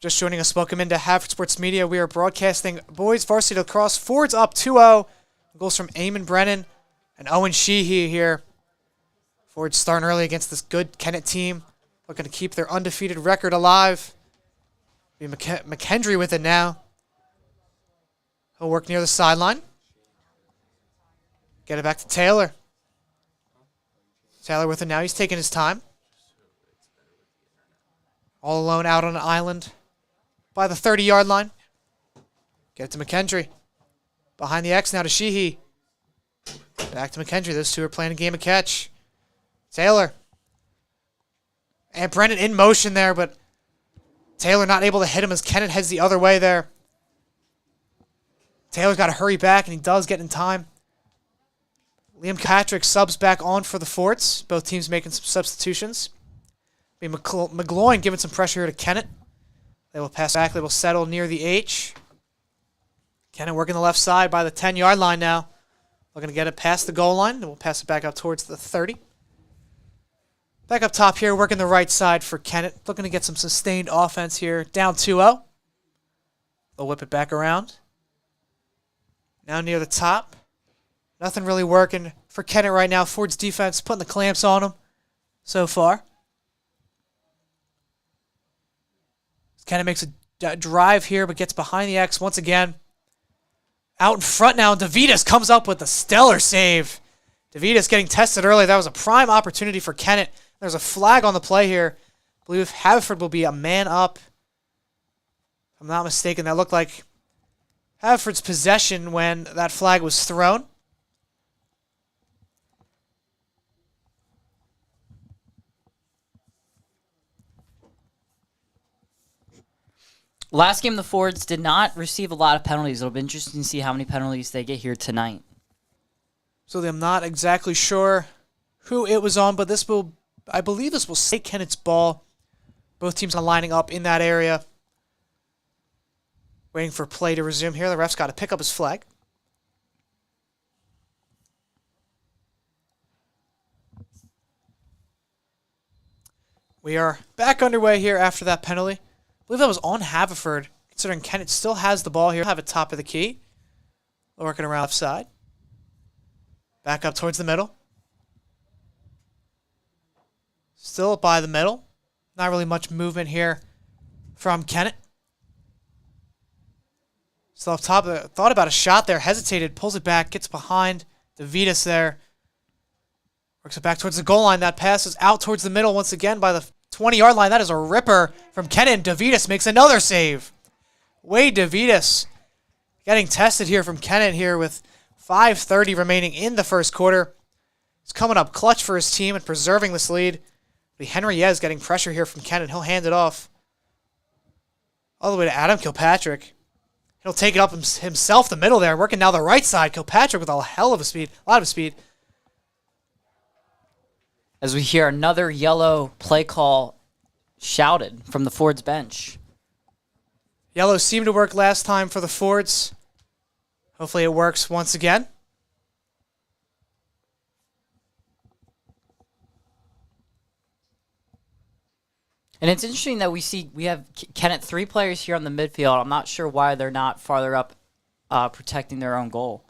Just joining us, welcome into Haverford Sports Media. We are broadcasting boys varsity lacrosse. Fords up 2-0. Goals from Eamon Brennan and Owen Sheehy here. Fords starting early against this good Kennet team. Looking to keep their undefeated record alive. Be McKendry with it now. He'll work near the sideline. Get it back to Taylor. Taylor with it now. He's taking his time. All alone out on an island by the 30-yard line. Get it to McKendry. Behind the X now to Sheehy. Back to McKendry. Those two are playing a game of catch. Taylor. And Brennan in motion there, but Taylor not able to hit him as Kennet heads the other way there. Taylor's got to hurry back, and he does get in time. Liam Patrick subs back on for the Forts. Both teams making some substitutions. McGloin giving some pressure here to Kennet. They will pass back. They will settle near the H. Kennet working the left side by the 10-yard line now. Looking to get it past the goal line. Then we'll pass it back up towards the 30. Back up top here, working the right side for Kennet. Looking to get some sustained offense here. Down 2-0. They'll whip it back around. Now near the top. Nothing really working for Kennet right now. Ford's defense putting the clamps on him so far. Kennet makes a drive here, but gets behind the X once again. Out in front now, DeVitas comes up with a stellar save. DeVitas getting tested early. That was a prime opportunity for Kennet. There's a flag on the play here. I believe Haverford will be a man up. If I'm not mistaken, that looked like Haverford's possession when that flag was thrown. Last game, the Fords did not receive a lot of penalties. It'll be interesting to see how many penalties they get here tonight. So I'm not exactly sure who it was on, but this will, I believe this will stay Kennet's ball. Both teams are lining up in that area. Waiting for play to resume here. The ref's got to pick up his flag. We are back underway here after that penalty. I believe that was on Haverford, considering Kennet still has the ball here. Have it top of the key. Working around left side. Back up towards the middle. Still by the middle. Not really much movement here from Kennet. Still up top. Thought about a shot there. Hesitated. Pulls it back. Gets behind DeVitas there. Works it back towards the goal line. That pass is out towards the middle once again by the 20-yard line. That is a ripper from Kennet. DeVitas makes another save. Wade DeVitas getting tested here from Kennet here with 5:30 remaining in the first quarter. He's coming up clutch for his team and preserving this lead. Henry Yez getting pressure here from Kennet. He'll hand it off all the way to Adam Kilpatrick. He'll take it up himself the middle there. Working now the right side. Kilpatrick with a hell of a speed. A lot of speed. As we hear another yellow play call shouted from the Fords bench. Yellow seemed to work last time for the Fords. Hopefully it works once again. And it's interesting that we have Kennet 3 players here on the midfield. I'm not sure why they're not farther up protecting their own goal.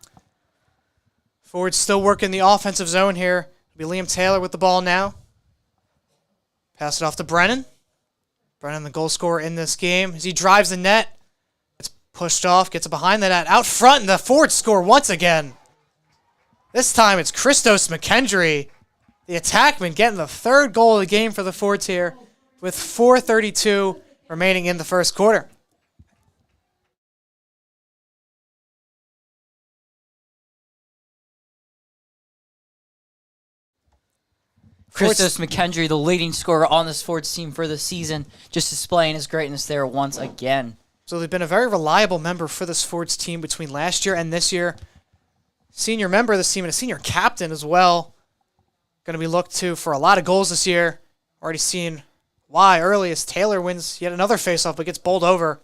Fords still working the offensive zone here. It'll be Liam Taylor with the ball now. Pass it off to Brennan. Brennan, the goal scorer in this game. As he drives the net, it's pushed off, gets it behind the net. Out front, and the Fords score once again. This time it's Christos McKendry, the attackman, getting the third goal of the game for the Fords here with 4:32 remaining in the first quarter. Christos McKendry, the leading scorer on this Fords team for the season, just displaying his greatness there once again. So they've been a very reliable member for this Fords team between last year and this year. Senior member of this team and a senior captain as well. Going to be looked to for a lot of goals this year. Already seen why early as Taylor wins yet another faceoff but gets bowled over.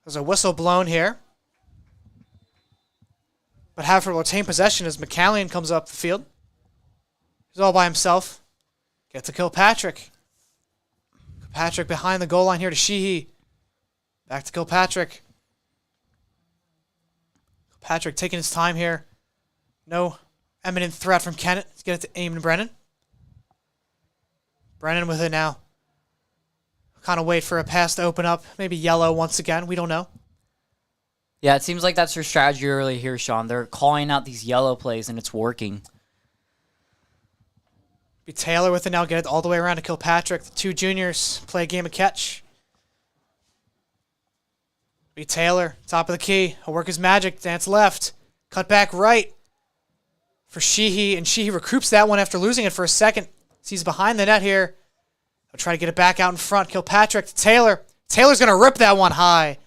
There's a whistle blown here. But Haverford will retain possession as McCallion comes up the field. He's all by himself. Gets to Kilpatrick. Patrick behind the goal line here to Sheehy. Back to Kilpatrick. Patrick taking his time here. No imminent threat from Kennet. Let's get it to Eamon Brennan. Brennan with it now. Kind of wait for a pass to open up. Maybe yellow once again. We don't know. Yeah, it seems like that's their strategy early here, Sean. They're calling out these yellow plays, and it's working. Be Taylor with it now. Get it all the way around to Kilpatrick. The two juniors play a game of catch. Be Taylor, top of the key. He'll work his magic. Dance left. Cut back right for Sheehy. And Sheehy recoups that one after losing it for a second. He's behind the net here. He'll try to get it back out in front. Kilpatrick to Taylor. Taylor's going to rip that one high.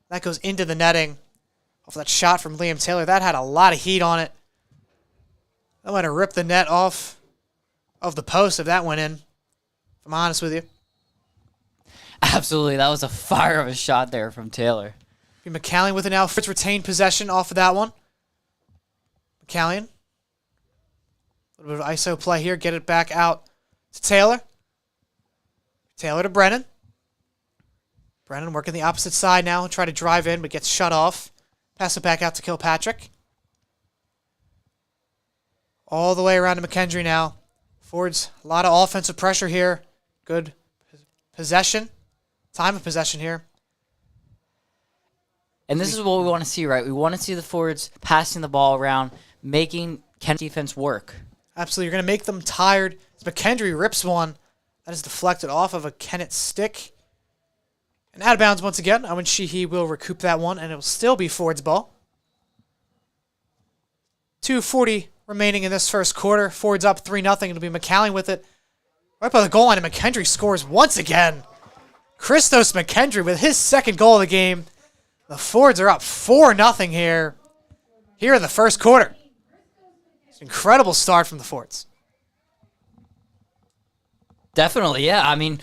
That goes into the netting. Off that shot from Liam Taylor. That had a lot of heat on it. That might have ripped the net off of the post if that went in. If I'm honest with you. Absolutely. That was a fire of a shot there from Taylor. McCallion with it now. Fritz retained possession off of that one. McCallion. A little bit of ISO play here. Get it back out to Taylor. Taylor to Brennan. Brennan working the opposite side now. Try to drive in, but gets shut off. Pass it back out to Kilpatrick. All the way around to McKendry now. Ford's a lot of offensive pressure here. Good possession. Time of possession here. And this is what we want to see, right? We want to see the forwards passing the ball around, making Kennet's defense work. Absolutely. You're going to make them tired. As McKendry rips one. That is deflected off of a Kennet stick. And out of bounds once again. Owen Sheehy will recoup that one, and it will still be Ford's ball. 2:40 remaining in this first quarter. Ford's up 3-0. It'll be McCallion with it. Right by the goal line, and McKendry scores once again. Christos McKendry with his second goal of the game. The Fords are up 4-0 here in the first quarter. It's an incredible start from the Fords. Definitely, yeah. I mean,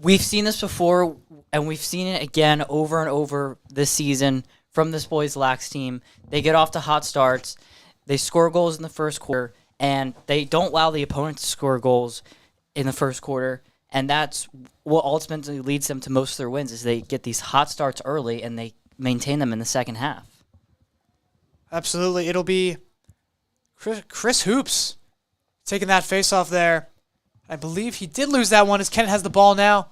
we've seen this before, and we've seen it again over and over this season from this boys' Lax team. They get off to hot starts. They score goals in the first quarter, and they don't allow the opponent to score goals in the first quarter. And that's what ultimately leads them to most of their wins, is they get these hot starts early, and they maintain them in the second half. Absolutely. It'll be Chris Hoops taking that face-off there. I believe he did lose that one as Kennet has the ball now.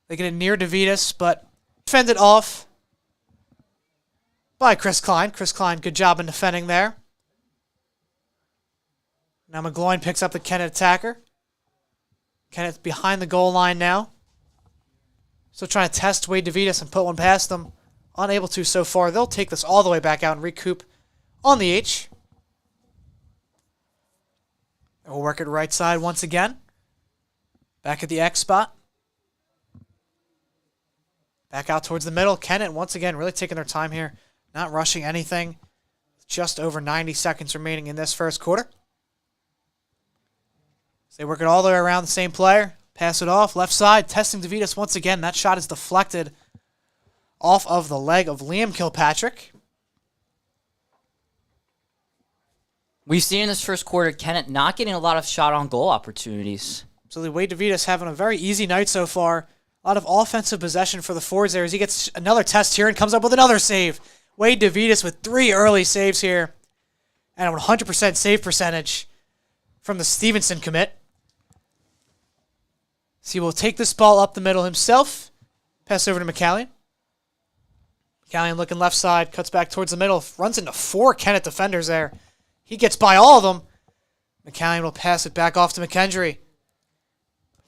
They get it near DeVitas, but defended off by Chris Klein. Chris Klein, good job in defending there. Now McGloin picks up the Kennet attacker. Kennet's behind the goal line now. Still trying to test Wade DeVitas and put one past them. Unable to so far. They'll take this all the way back out and recoup on the H. And we'll work it right side once again. Back at the X spot. Back out towards the middle. Kennet, once again, really taking their time here. Not rushing anything. Just over 90 seconds remaining in this first quarter. So they work it all the way around the same player. Pass it off. Left side. Testing DeVitas once again. That shot is deflected off of the leg of Liam Kilpatrick. We've seen in this first quarter Kennet not getting a lot of shot-on-goal opportunities. So Wade DeVitas having a very easy night so far. A lot of offensive possession for the Fords there as he gets another test here and comes up with another save. Wade DeVitas with 3 early saves here. And a 100% save percentage from the Stevenson commit. So he will take this ball up the middle himself. Pass over to McCallion. McCallion looking left side. Cuts back towards the middle. Runs into 4 Kennet defenders there. He gets by all of them. McCallion will pass it back off to McKendry.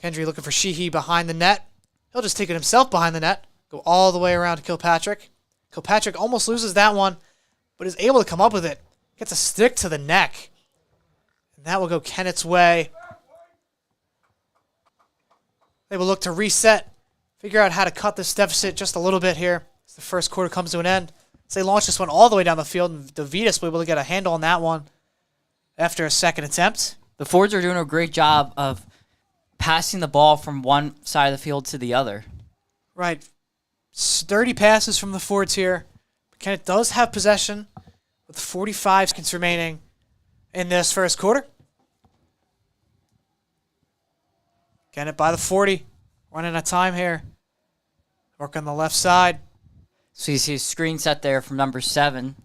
McKendry looking for Sheehy behind the net. He'll just take it himself behind the net. Go all the way around to Kilpatrick. Kilpatrick almost loses that one, but is able to come up with it. Gets a stick to the neck. And that will go Kennet's way. They will look to reset. Figure out how to cut this deficit just a little bit here as the first quarter comes to an end. So they launch this one all the way down the field, and DeVitas will be able to get a handle on that one after a second attempt. The Fords are doing a great job of passing the ball from one side of the field to the other. Right. Sturdy passes from the Fords here. Kennet does have possession with 45 seconds remaining in this first quarter. Kennet by the 40. Running out of time here. Work on the left side. So you see a screen set there from number 7.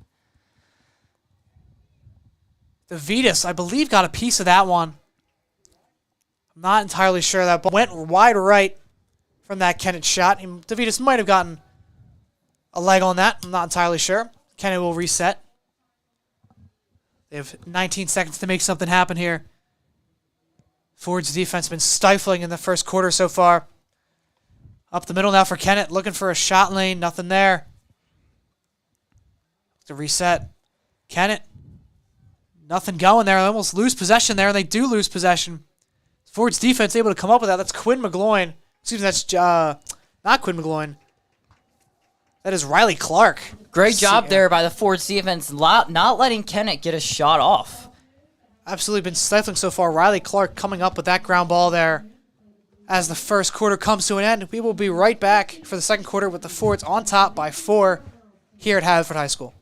DeVitas, I believe, got a piece of that one. I'm not entirely sure. That ball went wide right from that Kennet shot. DeVitas might have gotten a leg on that. I'm not entirely sure. Kennet will reset. They have 19 seconds to make something happen here. Ford's defense has been stifling in the first quarter so far. Up the middle now for Kennet, looking for a shot lane. Nothing there. To reset. Kennet. Nothing going there. They almost lose possession there, and they do lose possession. Ford's defense able to come up with that. That's Quinn McGloin. Excuse me, that's not Quinn McGloin. That is Riley Clark. Great job there by the Ford's defense, not letting Kennet get a shot off. Absolutely been stifling so far. Riley Clark coming up with that ground ball there. As the first quarter comes to an end, we will be right back for the second quarter with the Fords on top by 4 here at Haverford High School.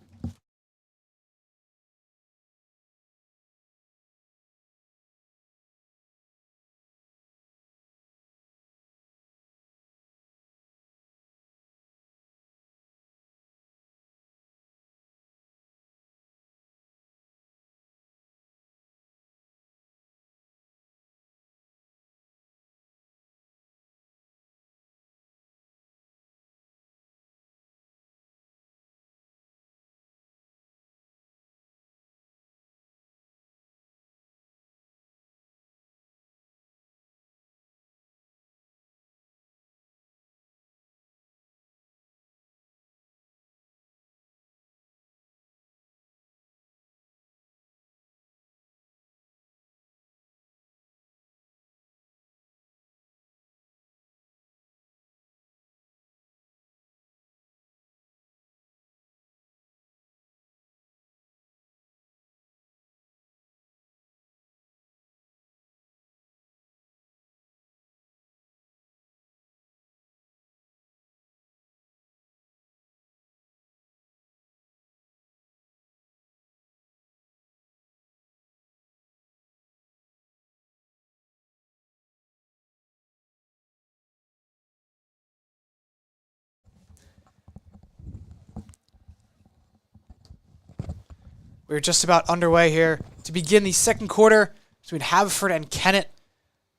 We're just about underway here to begin the second quarter between Haverford and Kennet.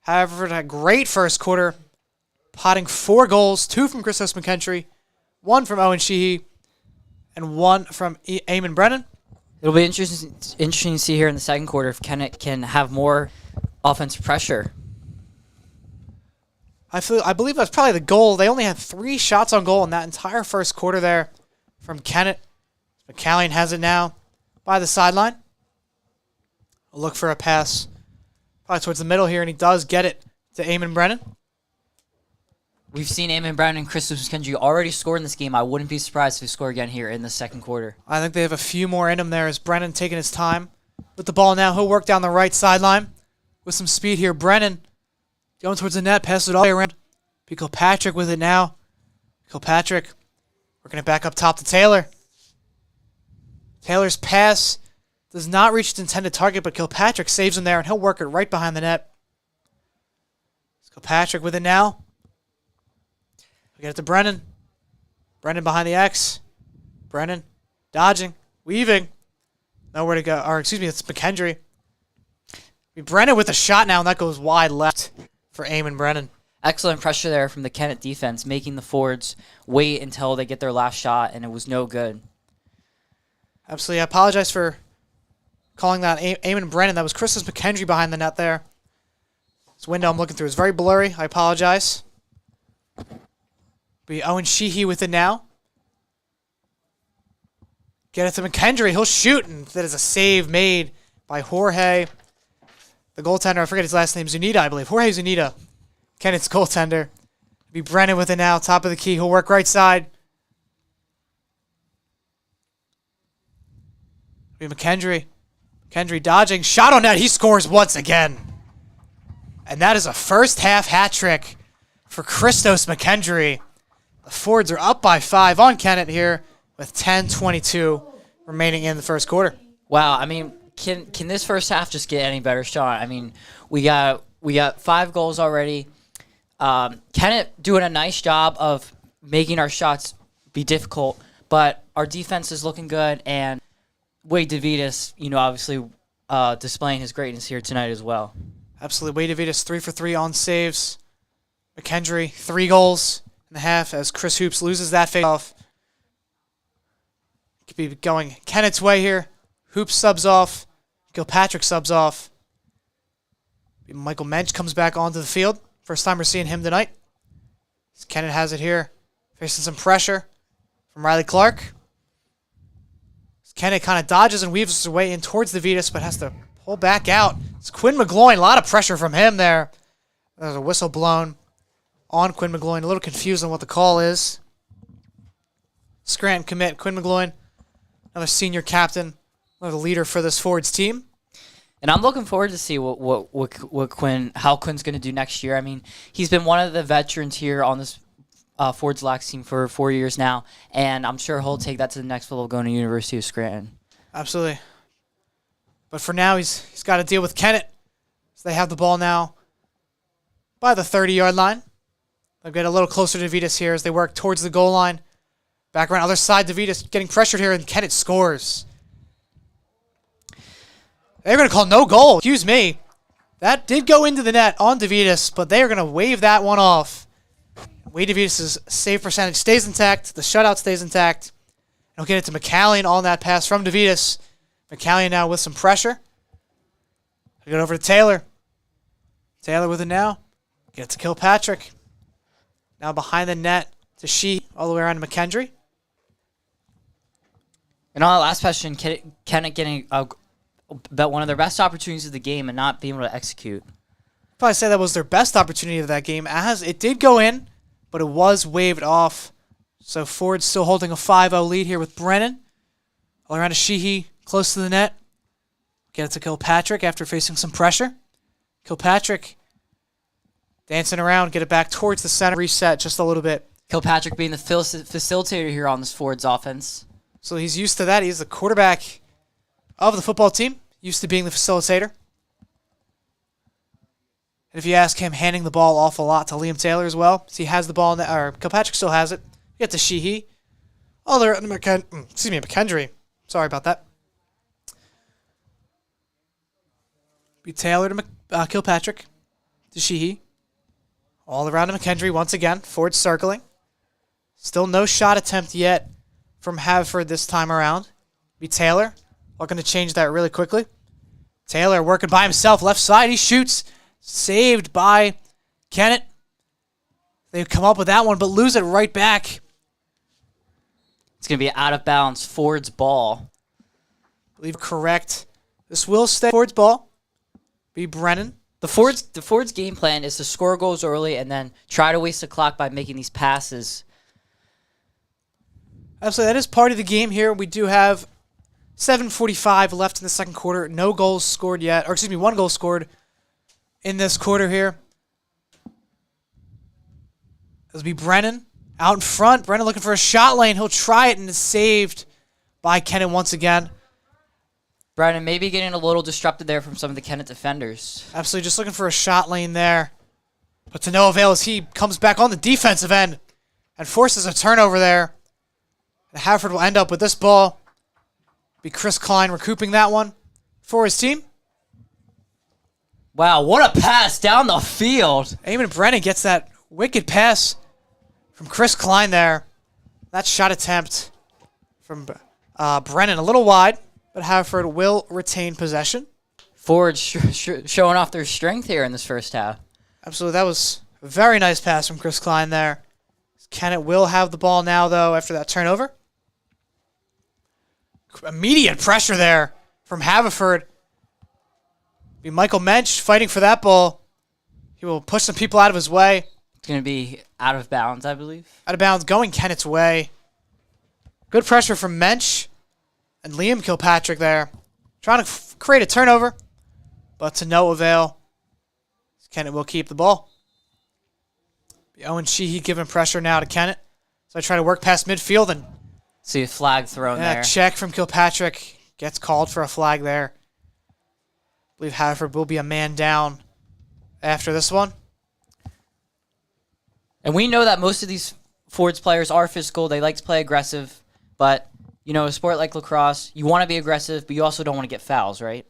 Haverford had a great first quarter, potting 4 goals, 2 from Christos McKentry, 1 from Owen Sheehy, and 1 from Eamon Brennan. It'll be interesting to see here in the second quarter if Kennet can have more offensive pressure. I believe that's probably the goal. They only had 3 shots on goal in that entire first quarter there from Kennet. McCallion has it now by the sideline. I'll look for a pass probably towards the middle here, and he does get it to Eamon Brennan. We've seen Eamon Brennan and Christos McKentry already score in this game. I wouldn't be surprised if they score again here in the second quarter. I think they have a few more in him there as Brennan taking his time with the ball now. He'll work down the right sideline with some speed here. Brennan going towards the net, passes it all the way around. Kilpatrick with it now. Kilpatrick working it back up top to Taylor. Taylor's pass does not reach its intended target, but Kilpatrick saves him there, and he'll work it right behind the net. Kilpatrick with it now. We get it to Brennan. Brennan behind the X. Brennan dodging, weaving. Nowhere to go. Or excuse me, it's McKendry. Brennan with a shot now, and that goes wide left for Eamon Brennan. Excellent pressure there from the Kennet defense, making the Fords wait until they get their last shot, and it was no good. Absolutely. I apologize for calling that Eamon Brennan. That was Christos McKendry behind the net there. This window I'm looking through is very blurry. I apologize. Be Owen Sheehy with it now. Get it to McKendry. He'll shoot, and that is a save made by Jorge. The goaltender, I forget his last name, Zunita, I believe. Jorge Zunita, Kennet's goaltender. Be Brennan with it now, top of the key. He'll work right side. Be McKendry. McKendry dodging. Shot on net. He scores once again. And that is a first half hat trick for Christos McKendry. The Fords are up by 5 on Kennet here with 10:22 remaining in the first quarter. Wow, I mean, can this first half just get any better, Sean? I mean, we got 5 goals already. Kennet doing a nice job of making our shots be difficult, but our defense is looking good, and Wade DeVitas, obviously displaying his greatness here tonight as well. Absolutely. Wade DeVitas 3 for 3 on saves. McKendry 3 goals in the half as Chris Hoops loses that face-off. Could be going Kennet's way here. Hoops subs off. Kilpatrick subs off. Michael Mensch comes back onto the field. First time we're seeing him tonight. Kennet has it here. Facing some pressure from Riley Clark. Kennet kind of dodges and weaves his way in towards the Vitas, but has to pull back out. It's Quinn McGloin. A lot of pressure from him there. There's a whistle blown on Quinn McGloin. A little confused on what the call is. Scranton commit. Quinn McGloin, another senior captain, another leader for this Fords team. And I'm looking forward to see how Quinn's going to do next year. I mean, he's been one of the veterans here on this Fords Lax team for 4 years now, and I'm sure he'll take that to the next level going to University of Scranton. Absolutely. But for now, he's got to deal with Kennet. So they have the ball now by the 30-yard line. They'll get a little closer to Vitas here as they work towards the goal line. Back around other side, DeVitas getting pressured here, and Kennet scores. They're going to call no goal. Excuse me. That did go into the net on DeVitas, but they are going to wave that one off. Wade DeVitas' save percentage stays intact. The shutout stays intact. He'll get it to McCallion on that pass from DeVitas. McCallion now with some pressure. He'll get over to Taylor. Taylor with it now. Get it to Kilpatrick. Now behind the net to Shee, all the way around to McKendry. And on that last question, Kennet getting about one of their best opportunities of the game and not being able to execute. Probably say that was their best opportunity of that game, as it did go in, but it was waved off. So Ford's still holding a 5-0 lead here with Brennan. All around to Sheehy, close to the net. Get it to Kilpatrick after facing some pressure. Kilpatrick dancing around, get it back towards the center, reset just a little bit. Kilpatrick being the facilitator here on this Ford's offense. So he's used to that. He's the quarterback of the football team, used to being the facilitator. And if you ask him, handing the ball off a lot to Liam Taylor as well. So he has the ball, or Kilpatrick still has it. Get to Sheehy. Oh, they're McKendry. Sorry about that. Be Taylor to Kilpatrick. To Sheehy. All around to McKendry once again. Ford circling. Still no shot attempt yet from Haverford this time around. Be Taylor. Looking to change that really quickly. Taylor working by himself. Left side. He shoots. Saved by Kennet. They come up with that one, but lose it right back. It's going to be out of bounds. Ford's ball. I believe correct. This will stay Ford's ball. Be Brennan. The Ford's game plan is to score goals early and then try to waste the clock by making these passes. Absolutely, that is part of the game here. We do have 7:45 left in the second quarter. No goals scored yet. Or excuse me, 1 goal scored in this quarter here. This will be Brennan out in front. Brennan looking for a shot lane. He'll try it and is saved by Kennet once again. Brennan maybe getting a little disrupted there from some of the Kennet defenders. Absolutely, just looking for a shot lane there. But to no avail as he comes back on the defensive end and forces a turnover there. And Haverford will end up with this ball. Be Chris Klein recouping that one for his team. Wow, what a pass down the field. Eamon Brennan gets that wicked pass from Chris Klein there. That shot attempt from Brennan a little wide, but Haverford will retain possession. Ford showing off their strength here in this first half. Absolutely, that was a very nice pass from Chris Klein there. Kennet will have the ball now, though, after that turnover. Immediate pressure there from Haverford. Be Michael Mensch fighting for that ball. He will push some people out of his way. It's going to be out of bounds, I believe. Out of bounds, going Kennet's way. Good pressure from Mensch and Liam Kilpatrick there. Trying to create a turnover, but to no avail. Kennet will keep the ball. Owen Sheehy giving pressure now to Kennet. So I try to work past midfield and see a flag thrown there. Check from Kilpatrick. Gets called for a flag there. I believe Haverford will be a man down after this one. And we know that most of these Fords players are physical. They like to play aggressive. But, a sport like lacrosse, you want to be aggressive, but you also don't want to get fouls, right?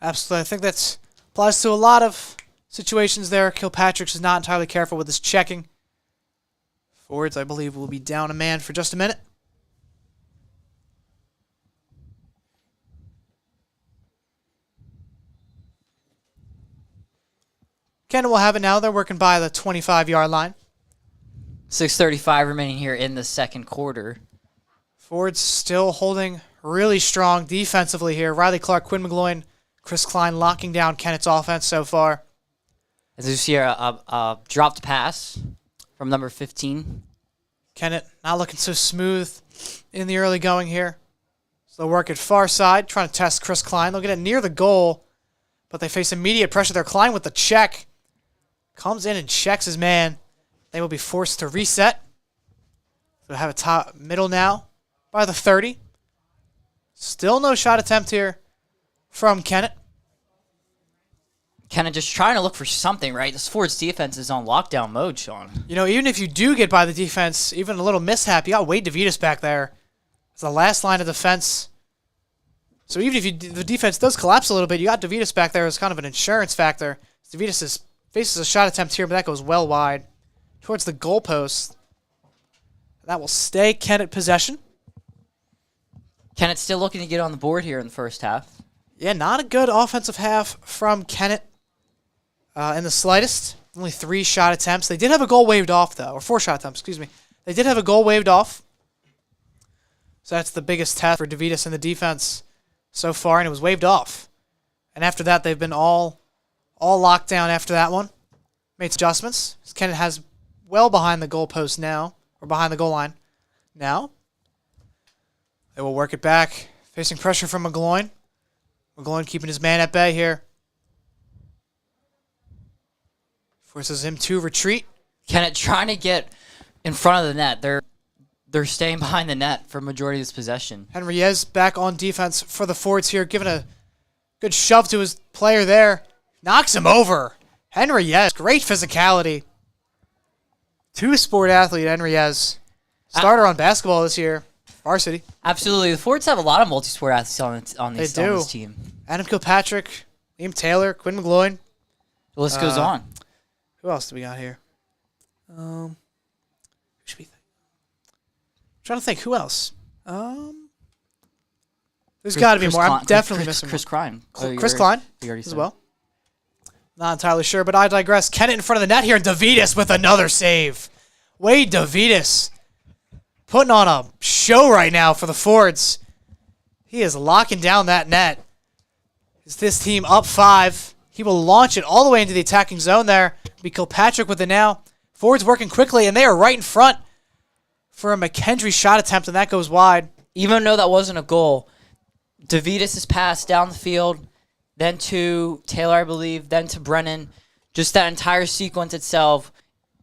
Absolutely. I think that applies to a lot of situations there. Kilpatrick's is not entirely careful with his checking. Fords, I believe, will be down a man for just a minute. Kennet will have it now. They're working by the 25-yard line. 6:35 remaining here in the second quarter. Fords still holding really strong defensively here. Riley Clark, Quinn McGloin, Chris Klein locking down Kennet's offense so far. As you see here, a dropped pass from number 15. Kennet not looking so smooth in the early going here. So they'll work at far side, trying to test Chris Klein. They'll get it near the goal, but they face immediate pressure there. Klein with the check. Comes in and checks his man. They will be forced to reset. So have a top middle now by the 30. Still no shot attempt here from Kennet. Kennet just trying to look for something, right? This Ford's defense is on lockdown mode, Sean. Even if you do get by the defense, even a little mishap, you got Wade DeVitas back there. It's the last line of defense. So even if the defense does collapse a little bit, you got DeVitas back there as kind of an insurance factor. DeVitas faces a shot attempt here, but that goes well wide towards the goalpost. That will stay Kennet possession. Kennet's still looking to get on the board here in the first half. Yeah, not a good offensive half from Kennet in the slightest. Only 3 shot attempts. They did have a goal waved off, though. Or 4 shot attempts, excuse me. They did have a goal waved off. So that's the biggest test for DeVitas in the defense so far, and it was waved off. And after that, they've been all locked down after that one. Made some adjustments. Kennet has well behind the goalpost now, or behind the goal line now. They will work it back, facing pressure from McGloin. McGloin keeping his man at bay here. Forces him to retreat. Kennet trying to get in front of the net. They're staying behind the net for majority of this possession. Henriez back on defense for the Fords here, giving a good shove to his player there. Knocks him over. Henriez, great physicality. Two-sport athlete, Henriez. Starter on basketball this year. Varsity. Absolutely. The Fords have a lot of multi-sport athletes on this team. Adam Kilpatrick, Liam Taylor, Quinn McGloin. The list goes on. Who else do we got here? Who should we think? I'm trying to think. Who else? There's got to be more. I'm definitely missing Chris Klein. Chris Klein as well. Not entirely sure, but I digress. Kennet in front of the net here, and DeVitas with another save. Wade DeVitas putting on a show right now for the Fords. He is locking down that net. Is this team up 5? He will launch it all the way into the attacking zone there. Be Kilpatrick with it now. Fords working quickly, and they are right in front for a McKendry shot attempt, and that goes wide. Even though that wasn't a goal, DeVitas' pass down the field, then to Taylor, I believe, then to Brennan. Just that entire sequence itself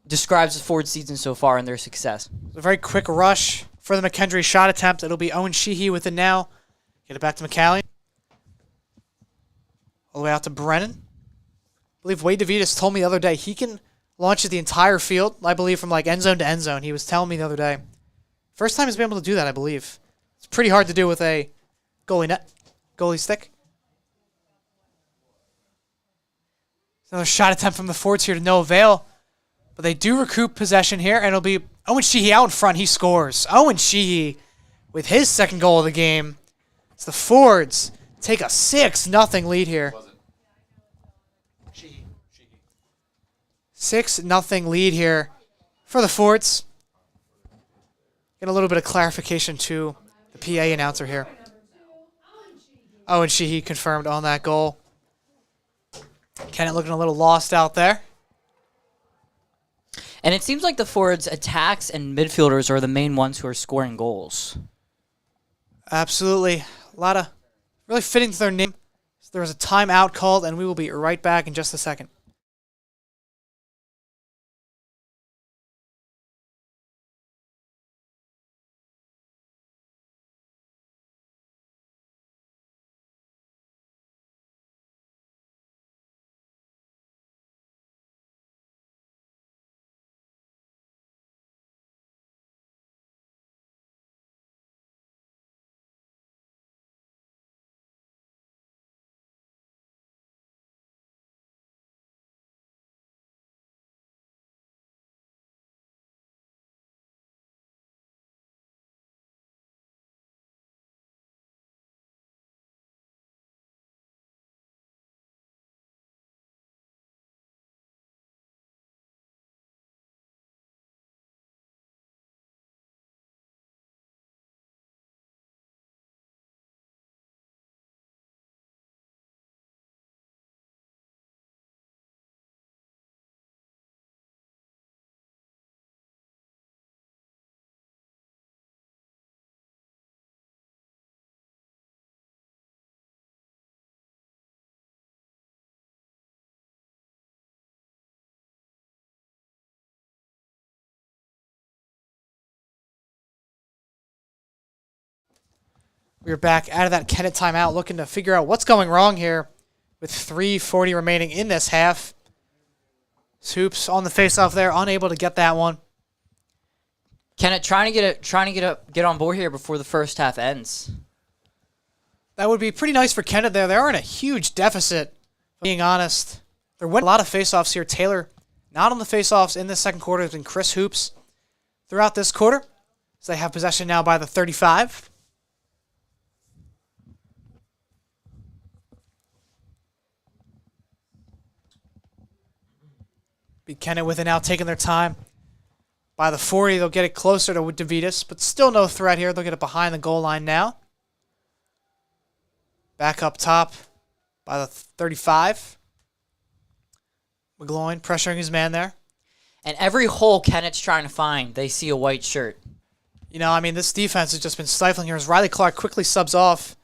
describes the Ford season so far and their success. A very quick rush for the McKendry shot attempt. It'll be Owen Sheehy with it now. Get it back to McCallie. All the way out to Brennan. I believe Wade DeVitas told me the other day he can launch it the entire field, I believe, from like end zone to end zone. He was telling me the other day. First time he's been able to do that, I believe. It's pretty hard to do with a goalie stick. Another shot attempt from the Fords here to no avail. But they do recoup possession here, and it'll be Owen Sheehy out in front. He scores. Owen Sheehy with his second goal of the game. It's the Fords take a 6-0 lead here. 6-0 lead here for the Fords. Get a little bit of clarification to the PA announcer here. Owen Sheehy confirmed on that goal. Kennet looking a little lost out there. And it seems like the Fords' attacks and midfielders are the main ones who are scoring goals. Absolutely. A lot of really fitting to their name. So there was a timeout called, and we will be right back in just a second. We're back out of that Kennet timeout, looking to figure out what's going wrong here with 3:40 remaining in this half. Hoops on the faceoff there, unable to get that one. Kennet trying to get on board here before the first half ends. That would be pretty nice for Kennet there. They are in a huge deficit, being honest. They're winning a lot of faceoffs here. Taylor not on the faceoffs in this second quarter. It's been Chris Hoops throughout this quarter. So they have possession now by the 35. Be Kennet with it now, taking their time. By the 40, they'll get it closer to DeVitas, but still no threat here. They'll get it behind the goal line now. Back up top by the 35. McGloin pressuring his man there. And every hole Kennet's trying to find, they see a white shirt. You know, I mean, this defense has just been stifling here as Riley Clark quickly subs off.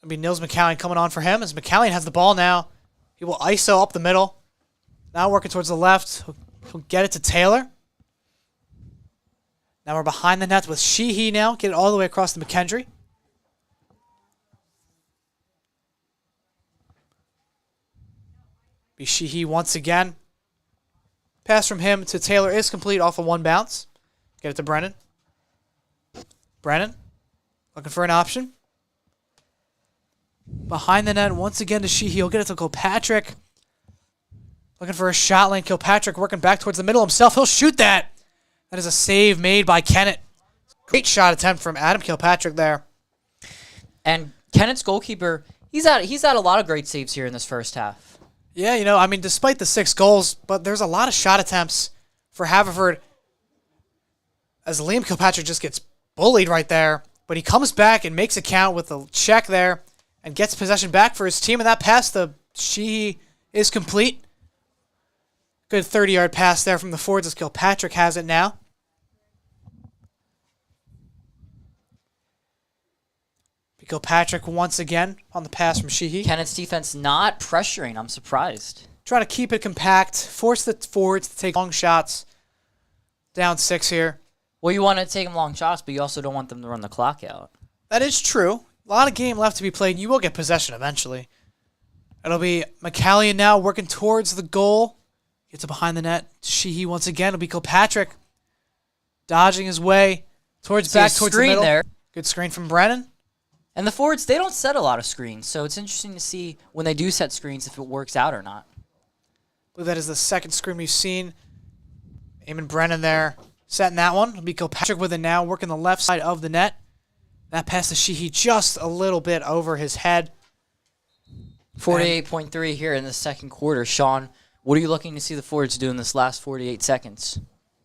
It'll be Nils McCallion coming on for him as McCallion has the ball now. He will ISO up the middle. Now working towards the left. He'll get it to Taylor. Now we're behind the net with Sheehy now. Get it all the way across to McKendry. Be Sheehy once again. Pass from him to Taylor is complete off of one bounce. Get it to Brennan. Brennan looking for an option. Behind the net once again to Sheehy. He'll get it to Kilpatrick. Looking for a shot lane. Kilpatrick working back towards the middle himself. He'll shoot that. That is a save made by Kennet. Great shot attempt from Adam Kilpatrick there. And Kennet's goalkeeper, he's had a lot of great saves here in this first half. Yeah, you know, I mean, despite the 6 goals, but there's a lot of shot attempts for Haverford as Liam Kilpatrick just gets bullied right there. But he comes back and makes a count with a check there and gets possession back for his team. And that pass to Sheehy is complete. Good 30-yard pass there from the forwards as Kilpatrick has it now. Kilpatrick once again on the pass from Sheehy. Kennet's defense not pressuring. I'm surprised. Try to keep it compact. Force the forwards to take long shots. Down 6 here. Well, you want to take them long shots, but you also don't want them to run the clock out. That is true. A lot of game left to be played. You will get possession eventually. It'll be McCallion now working towards the goal. Gets it behind the net. Sheehy once again. It'll be Kilpatrick dodging his way towards the middle. There. Good screen from Brennan. And the forwards, they don't set a lot of screens, so it's interesting to see when they do set screens if it works out or not. I believe that is the second screen we've seen. Eamon Brennan there setting that one. It'll be Kilpatrick with it now, working the left side of the net. That pass to Sheehy just a little bit over his head. 48.3 here in the second quarter. Sean, what are you looking to see the forwards do in this last 48 seconds?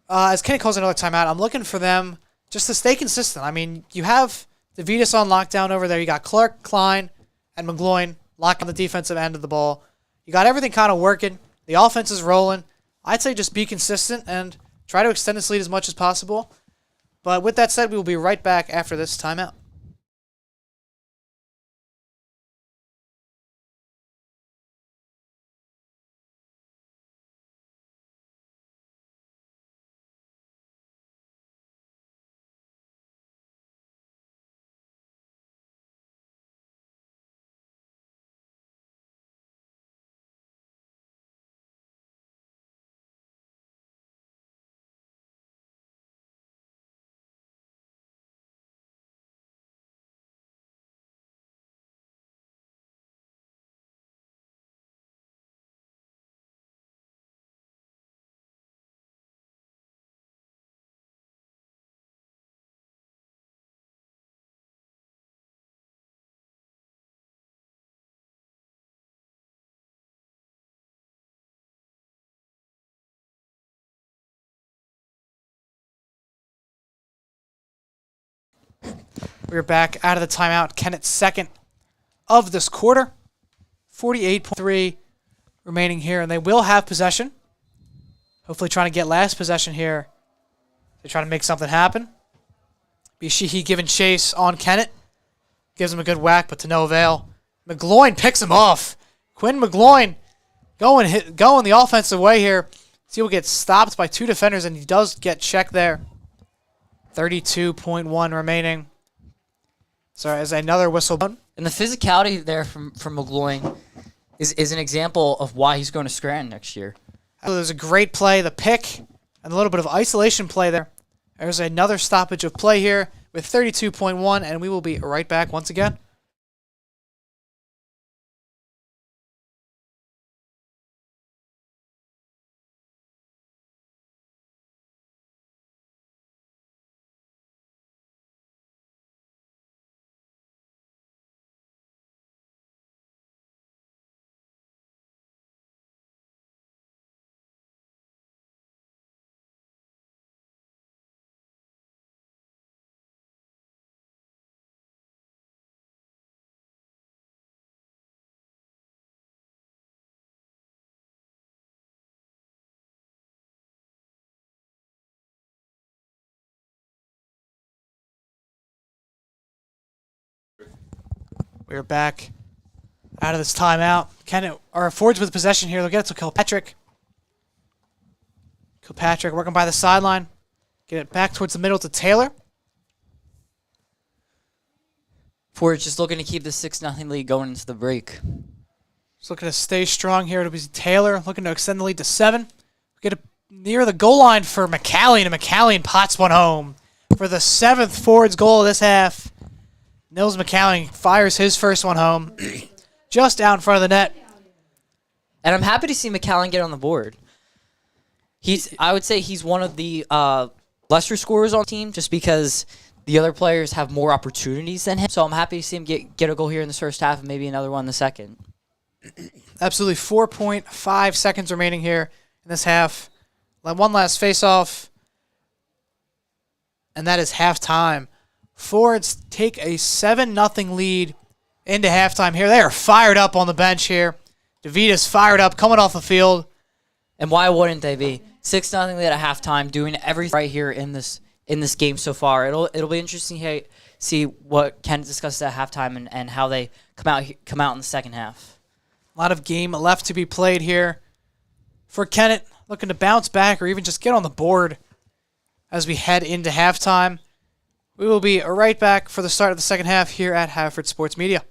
As Kenny calls another timeout, I'm looking for them just to stay consistent. I mean, you have DeVitas on lockdown over there. You got Clark, Klein, and McGloin locked on the defensive end of the ball. You got everything kind of working. The offense is rolling. I'd say just be consistent and try to extend this lead as much as possible. But with that said, we will be right back after this timeout. We're back out of the timeout. Kennet's second of this quarter. 48.3 remaining here, and they will have possession. Hopefully trying to get last possession here. They try to make something happen. Sheehy giving chase on Kennet. Gives him a good whack, but to no avail. McGloin picks him off. Quinn McGloin going the offensive way here. He will get stopped by 2 defenders, and he does get checked there. 32.1 remaining. So as another whistle blown. And the physicality there from McGloin is an example of why he's going to Scranton next year. So there's a great play, the pick, and a little bit of isolation play there. There's another stoppage of play here with 32.1, and we will be right back once again. We're back out of this timeout. Kennet are Fords with possession here. They'll get it to Kilpatrick. Kilpatrick working by the sideline. Get it back towards the middle to Taylor. Ford's just looking to keep the 6-0 lead going into the break. Just looking to stay strong here. It'll be Taylor looking to extend the lead to 7. Get it near the goal line for McCallion, and McCallion pots one home for the 7th Fords goal of this half. Nils McCallion fires his first one home just out in front of the net. And I'm happy to see McCallion get on the board. I would say he's one of the lesser scorers on the team just because the other players have more opportunities than him. So I'm happy to see him get a goal here in the first half and maybe another one in the second. Absolutely 4.5 seconds remaining here in this half. One last face-off, and that is halftime. Fords take a 7-0 lead into halftime here. They are fired up on the bench here. DeVita's fired up, coming off the field. And why wouldn't they be? 6-0 lead at halftime, doing everything right here in this game so far. It'll be interesting to see what Ken discusses at halftime and how they come out in the second half. A lot of game left to be played here for Kennet, looking to bounce back or even just get on the board as we head into halftime. We will be right back for the start of the second half here at Haverford Sports Media.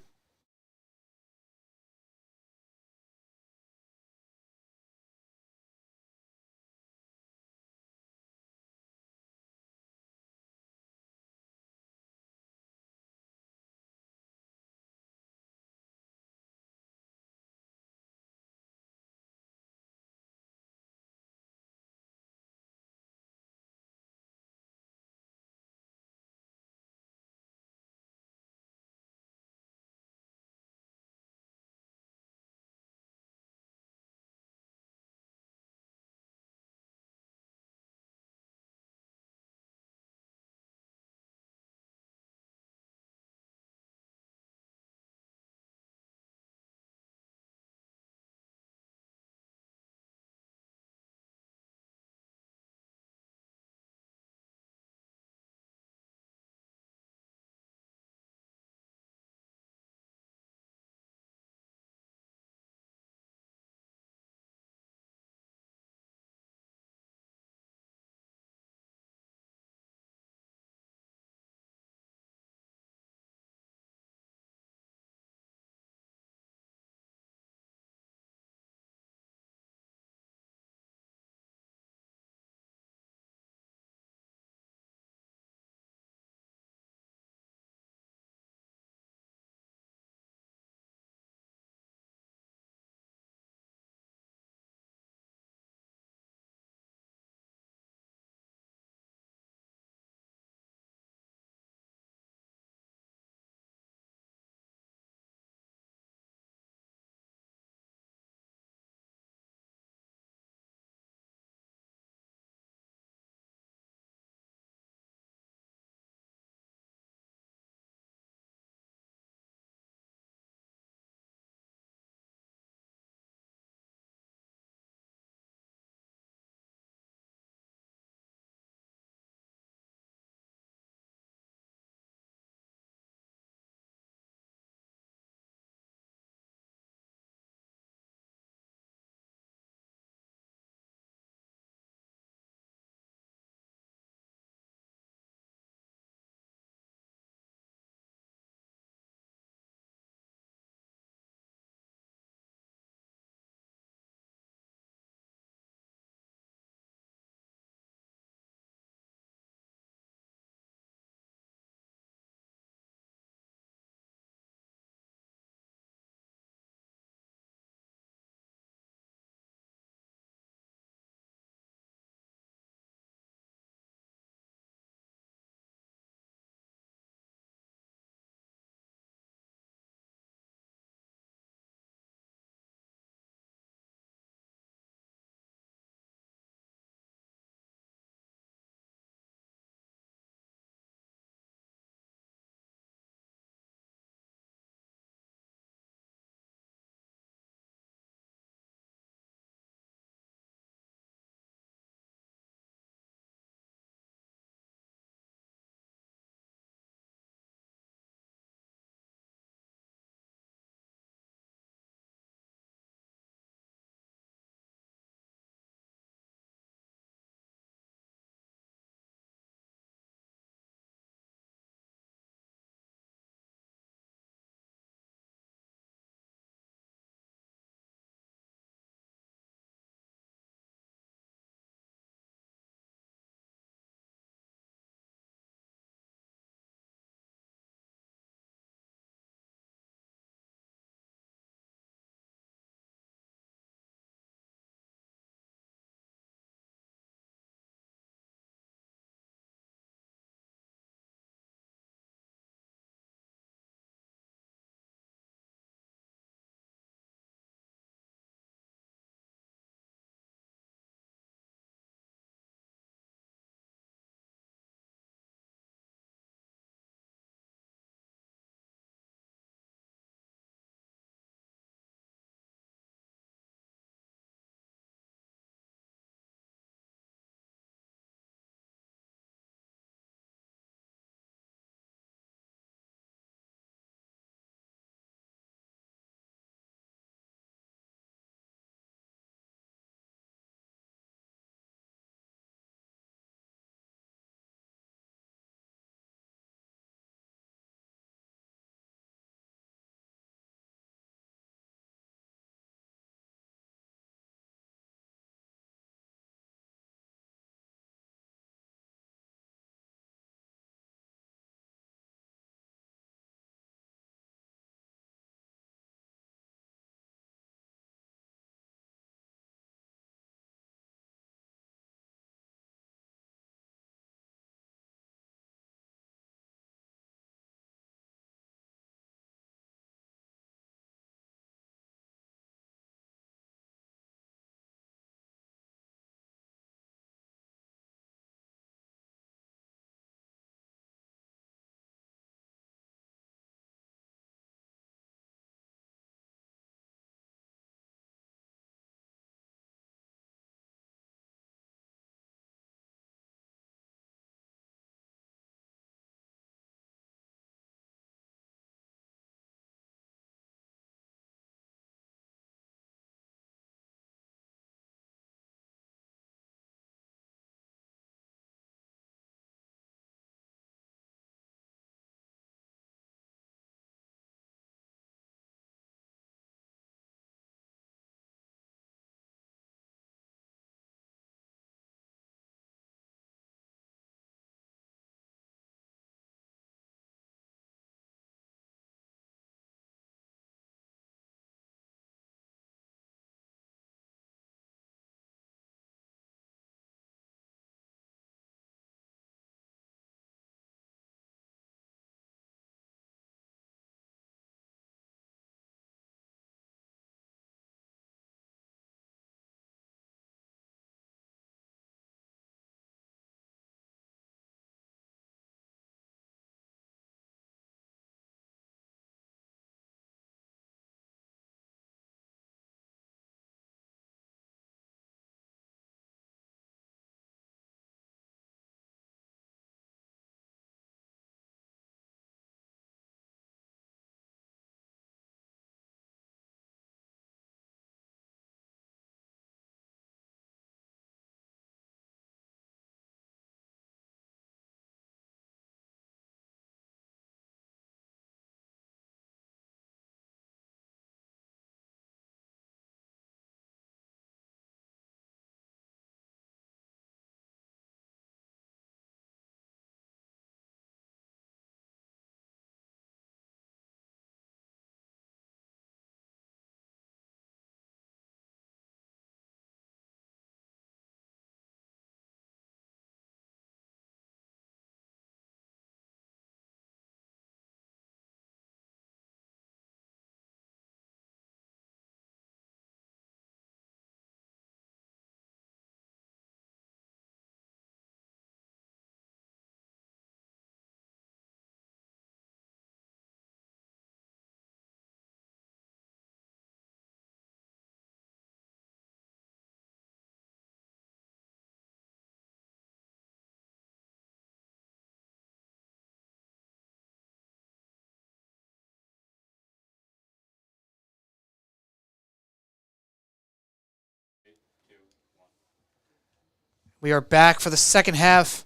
We are back for the second half.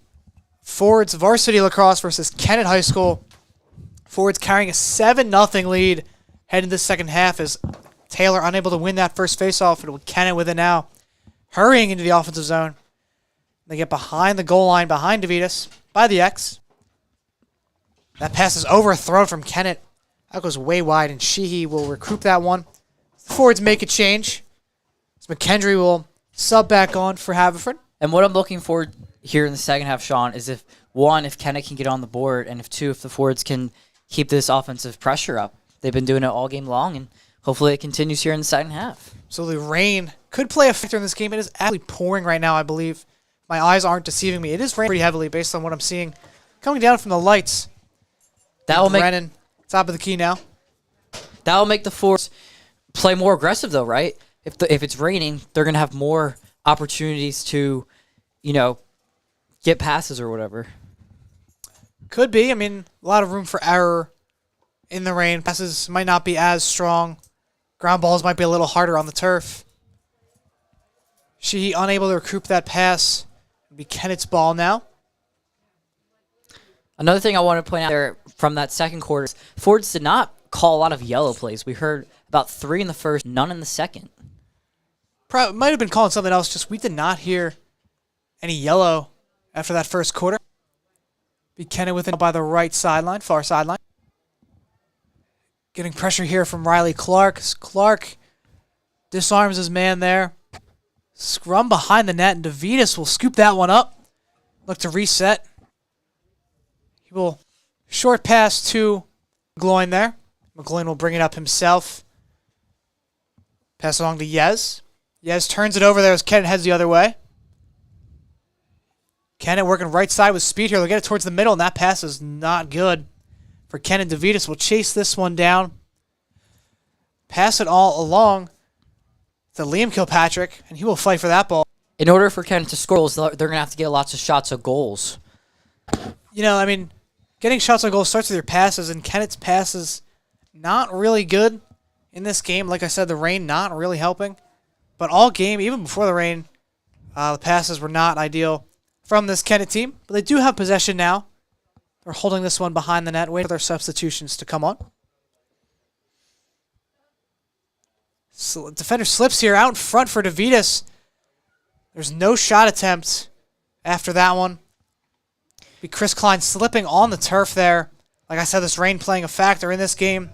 Ford's Varsity Lacrosse versus Kennet High School. Ford's carrying a 7-0 lead heading to the second half as Taylor unable to win that first faceoff. And with Kennet with it now, hurrying into the offensive zone. They get behind the goal line, behind DeVitas, by the X. That pass is overthrown from Kennet. That goes way wide, and Sheehy will recoup that one. The Fords make a change. So McKendry will sub back on for Haverford. And what I'm looking for here in the second half, Sean, is if, one, if Kennet can get on the board, and if, two, if the Fords can keep this offensive pressure up. They've been doing it all game long, and hopefully it continues here in the second half. So the rain could play a factor in this game. It is actually pouring right now, I believe. My eyes aren't deceiving me. It is raining pretty heavily based on what I'm seeing. Coming down from the lights. That will make Brennan, top of the key now. That will make the Fords play more aggressive, though, right? If it's raining, they're going to have more opportunities to, get passes or whatever. Could be. I mean, a lot of room for error in the rain. Passes might not be as strong. Ground balls might be a little harder on the turf. She unable to recoup that pass. It'll be Kennet's ball now. Another thing I want to point out there from that second quarter is Fords did not call a lot of yellow plays. We heard about 3 in the first, none in the second. Might have been calling something else. Just we did not hear any yellow after that first quarter. Be Kennet with it by the right sideline, far sideline. Getting pressure here from Riley Clark. Clark disarms his man there. Scrum behind the net, and DeVitas will scoop that one up. Look to reset. He will short pass to McGloin there. McGloin will bring it up himself. Pass along to Yez. Yez turns it over there as Kennet heads the other way. Kennet working right side with speed here. They'll get it towards the middle, and that pass is not good for Kennet. DeVitas will chase this one down. Pass it all along to Liam Kilpatrick, and he will fight for that ball. In order for Kennet to score goals, they're going to have to get lots of shots of goals. Getting shots on goal starts with your passes, and Kennet's passes not really good in this game. Like I said, the rain not really helping. But all game, even before the rain, the passes were not ideal from this Kennet team. But they do have possession now. They're holding this one behind the net, waiting for their substitutions to come on. So defender slips here out in front for DeVitas. There's no shot attempt after that one. Be Chris Klein slipping on the turf there. Like I said, this rain playing a factor in this game.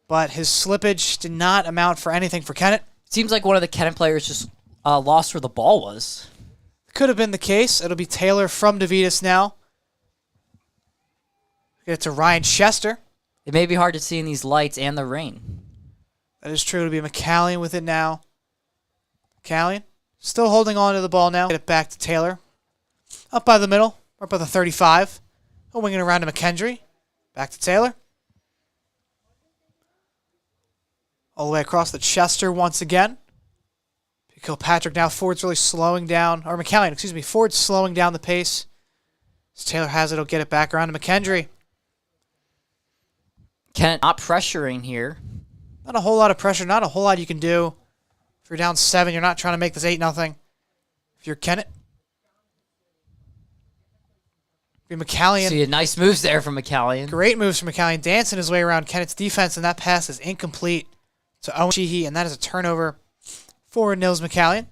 But his slippage did not amount for anything for Kennet. Seems like one of the Kennet players just lost where the ball was. Could have been the case. It'll be Taylor from DeVitas now. Get it to Ryan Chester. It may be hard to see in these lights and the rain. That is true. It'll be McCallion with it now. McCallion still holding on to the ball now. Get it back to Taylor. Up by the middle. Up by the 35. He'll wing it around to McKendry. Back to Taylor. All the way across the Chester once again. Kilpatrick now. Ford's really slowing down. Or McCallion, excuse me. Ford's slowing down the pace. As Taylor has it, he'll get it back around to McKendry. Kennet not pressuring here. Not a whole lot of pressure. Not a whole lot you can do. If you're down 7, you're not trying to make this 8-0. If you're Kennet. Be McCallion. See, nice moves there from McCallion. Great moves from McCallion. Dancing his way around Kennet's defense, and that pass is incomplete to Owen Sheehy, and that is a turnover for Nils McCallion.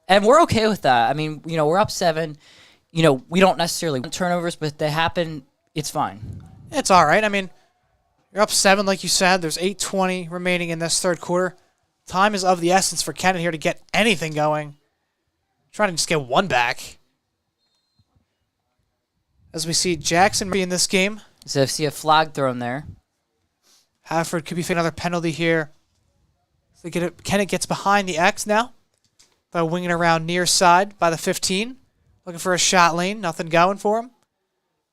And we're okay with that. I mean, we're up 7. We don't necessarily want turnovers, but if they happen, it's fine. It's all right. I mean, you're up 7, like you said. There's 8:20 remaining in this third quarter. Time is of the essence for Kennet here to get anything going. Trying to just get one back. As we see Jackson in this game. So I see a flag thrown there. Haverford could be facing another penalty here. So Kennet gets behind the X now by winging around near side by the 15. Looking for a shot lane. Nothing going for him.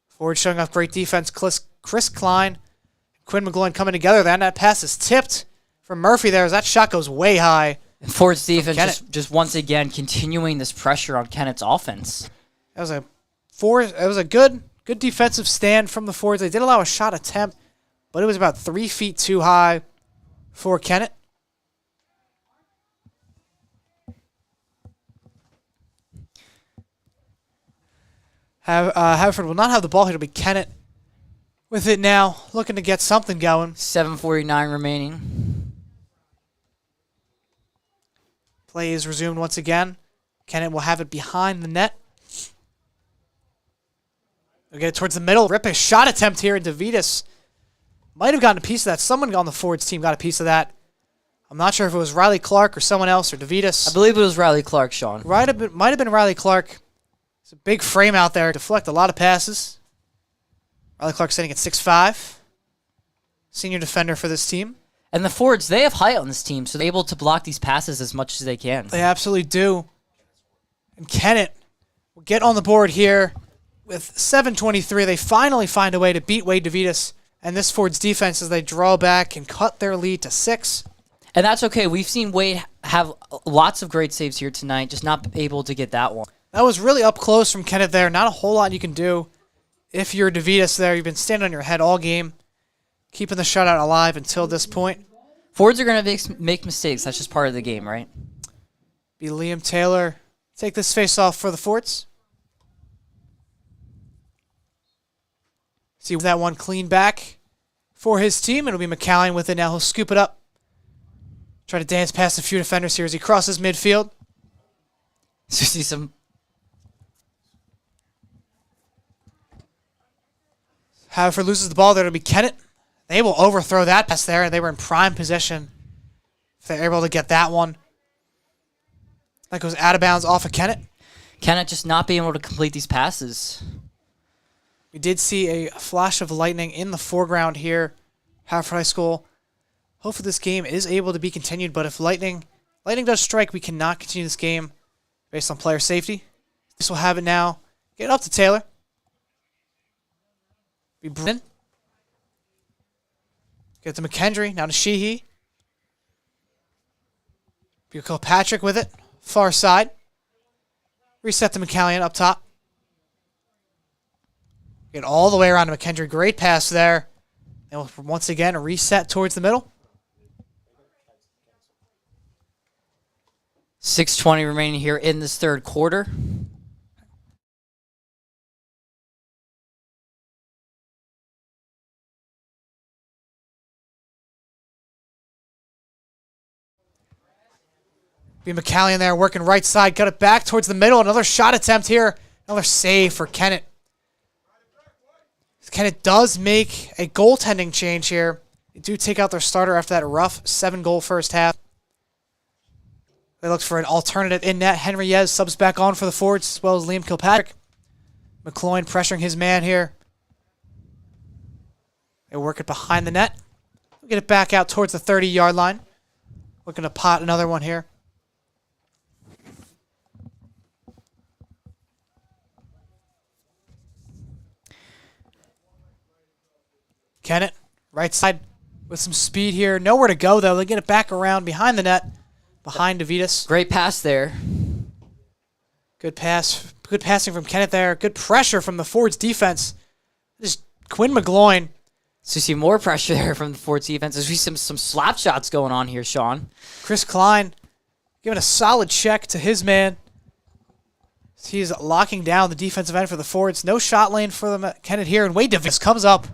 Ford showing off great defense. Chris Klein, Quinn McGloin coming together there. And that pass is tipped from Murphy there as that shot goes way high. And Ford's defense just once again continuing this pressure on Kennet's offense. It was a good defensive stand from the Fords. They did allow a shot attempt, but it was about 3 feet too high for Kennet. Haverford will not have the ball here. It'll be Kennet with it now, looking to get something going. 7:49 remaining. Play is resumed once again. Kennet will have it behind the net. We'll get it towards the middle. Rip a shot attempt here, and DeVitas might have gotten a piece of that. Someone on the forwards team got a piece of that. I'm not sure if it was Riley Clark or someone else or DeVitas. I believe it was Riley Clark, Sean. Might have been Riley Clark. It's a big frame out there. Deflect a lot of passes. Riley Clark sitting at 6'5". Senior defender for this team. And the forwards, they have height on this team, so they're able to block these passes as much as they can. They absolutely do. And Kennet will get on the board here with 7:23. They finally find a way to beat Wade DeVitas and this Ford's defense as they draw back and cut their lead to 6. And that's okay. We've seen Wade have lots of great saves here tonight, just not able to get that one. That was really up close from Kennet there. Not a whole lot you can do if you're DeVitas there. You've been standing on your head all game, keeping the shutout alive until this point. Forwards are going to make mistakes. That's just part of the game, right? Be Liam Taylor. Take this face off for the Forts. See that one clean back for his team. It'll be McCallion with it now. He'll scoop it up. Try to dance past a few defenders here as he crosses midfield. So you see some... Haverford loses the ball there. It'll be Kennet. They will overthrow that pass there. They were in prime position if they're able to get that one. That goes out of bounds off of Kennet. Kennet just not being able to complete these passes. We did see a flash of lightning in the foreground here, Haverford High School. Hopefully this game is able to be continued, but if lightning does strike, we cannot continue this game based on player safety. This will have it now. Get up to Taylor. Be Brennan. Get to McKendry. Now to Sheehy. Be Patrick with it. Far side. Reset to McCallion up top. Get all the way around to McKendry. Great pass there. And we'll once again reset towards the middle. 6:20 remaining here in this third quarter. Be McCallion there working right side. Got it back towards the middle. Another shot attempt here. Another save for Kennet. Kennet does make a goaltending change here. They do take out their starter after that rough 7-goal first half. They look for an alternative in net. Henry Yez subs back on for the Fords as well as Liam Kilpatrick. McCloyne pressuring his man here. They work it behind the net. Get it back out towards the 30-yard line. Looking to pot another one here. Kennet, right side with some speed here. Nowhere to go, though. They get it back around behind the net, behind DeVitas. Great pass there. Good pass. Good passing from Kennet there. Good pressure from the Ford's defense. Just Quinn McGloin. So you see more pressure there from the Forts defense. There's some slap shots going on here, Sean. Chris Klein giving a solid check to his man. He's locking down the defensive end for the Fords. No shot lane for them. Kennet here. And Wade DeVitas comes up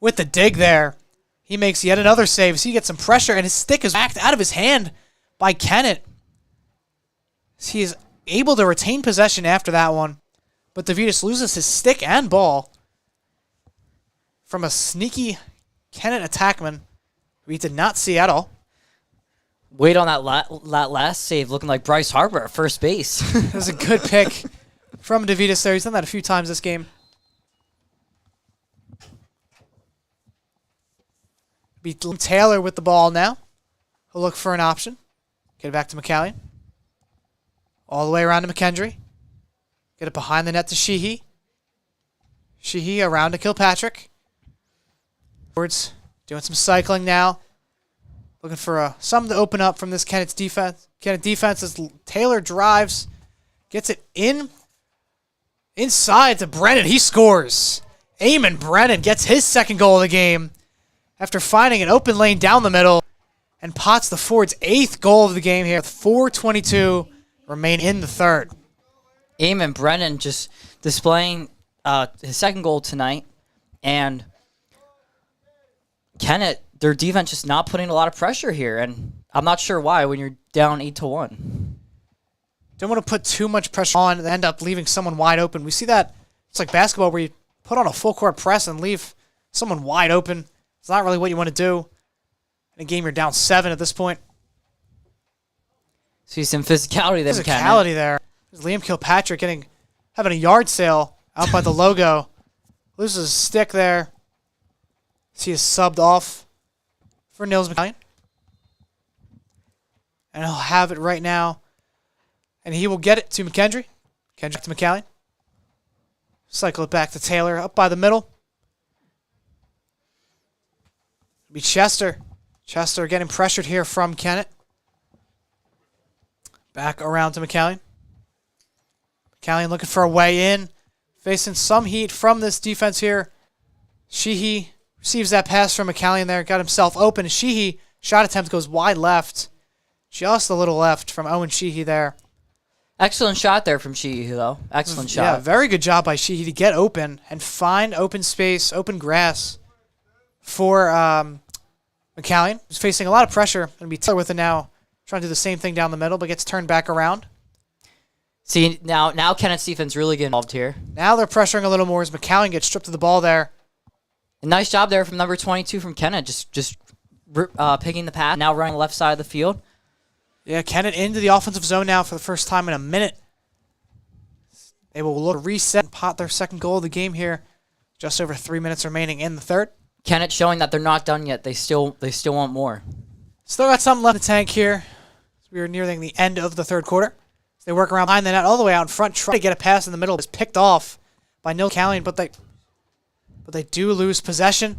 with the dig there. He makes yet another save. So he gets some pressure, and his stick is backed out of his hand by Kennet. He is able to retain possession after that one. But DeVitas loses his stick and ball from a sneaky Kennet attackman who he did not see at all. Wait on that last save, looking like Bryce Harper at first base. It was a good pick from DeVitas there. He's done that a few times this game. Be Taylor with the ball now. He'll look for an option. Get it back to McCallion. All the way around to McKendry. Get it behind the net to Sheehy. Sheehy around to Kilpatrick. Forwards doing some cycling now. Looking for something to open up from this Kennet's defense. Kennet defense as Taylor drives. Gets it inside to Brennan. He scores. Eamon Brennan gets his second goal of the game after finding an open lane down the middle and pots the Ford's 8th goal of the game here. 4:22 remain in the third. Eamon Brennan just displaying his second goal tonight, and Kennet, their defense just not putting a lot of pressure here, and I'm not sure why when you're down 8-1. Don't want to put too much pressure on and end up leaving someone wide open. We see that it's like basketball where you put on a full court press and leave someone wide open. It's not really what you want to do. In a game, you're down 7 at this point. See some physicality there. Physicality there. There's Liam Kilpatrick having a yard sale out by the logo. Loses his stick there. He is subbed off for Nils McCallion. And he'll have it right now. And he will get it to McKendry. Kendrick to McCallion. Cycle it back to Taylor up by the middle. It'll be Chester. Chester getting pressured here from Kennet. Back around to McCallion. McCallion looking for a way in. Facing some heat from this defense here. Sheehy receives that pass from McCallion there. Got himself open. Sheehy, shot attempt goes wide left. Just a little left from Owen Sheehy there. Excellent shot there from Sheehy, though. Excellent shot. Yeah, very good job by Sheehy to get open and find open space, open grass for McCallion. He's facing a lot of pressure. Going to be Taylor with it now. Trying to do the same thing down the middle, but gets turned back around. See, now Kennett's defense really getting involved here. Now they're pressuring a little more as McCallion gets stripped of the ball there. A nice job there from number 22 from Kennet, just picking the pass. Now running left side of the field. Yeah, Kennet into the offensive zone now for the first time in a minute. They will look to reset and pot their second goal of the game here. Just over 3 minutes remaining in the third. Kennet showing that they're not done yet. They still want more. Still got something left in the tank here. We are nearing the end of the third quarter. They work around behind the net all the way out in front, try to get a pass in the middle. It's picked off by Nils McCallion, but they do lose possession.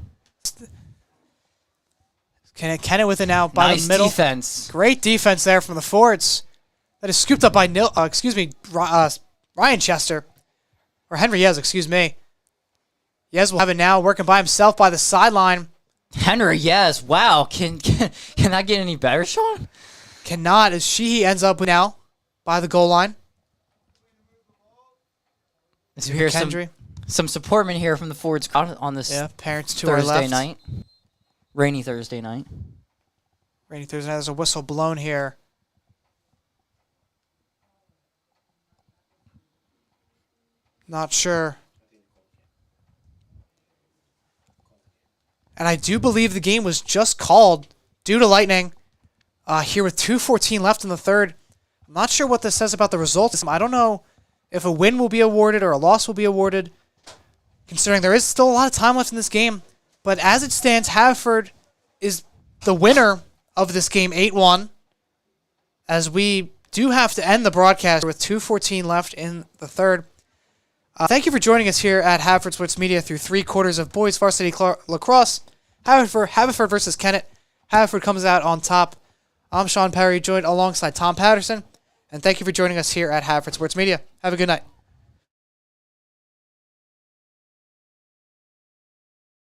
Kennet with it now by the middle. Nice defense. Great defense there from the forwards. That is scooped up by Ryan Chester. Or Henry Yes, excuse me. Yes will have it now, working by himself by the sideline. Henry, yes. Wow. Can that get any better, Sean? Cannot, as Sheehy ends up now by the goal line. So here's some supportment here from the forwards on this parents to our Thursday left. night. Rainy Thursday night. Rainy Thursday night. There's a whistle blown here. Not sure. And I do believe the game was just called due to lightning here with 2:14 left in the third. I'm not sure what this says about the results. I don't know if a win will be awarded or a loss will be awarded, considering there is still a lot of time left in this game. But as it stands, Haverford is the winner of this game 8-1, as we do have to end the broadcast with 2:14 left in the third. Thank you for joining us here at Haverford Sports Media through 3 quarters of boys varsity lacrosse. Haverford versus Kennet. Haverford comes out on top. I'm Sean Perry, joined alongside Tom Patterson. And thank you for joining us here at Haverford Sports Media. Have a good night.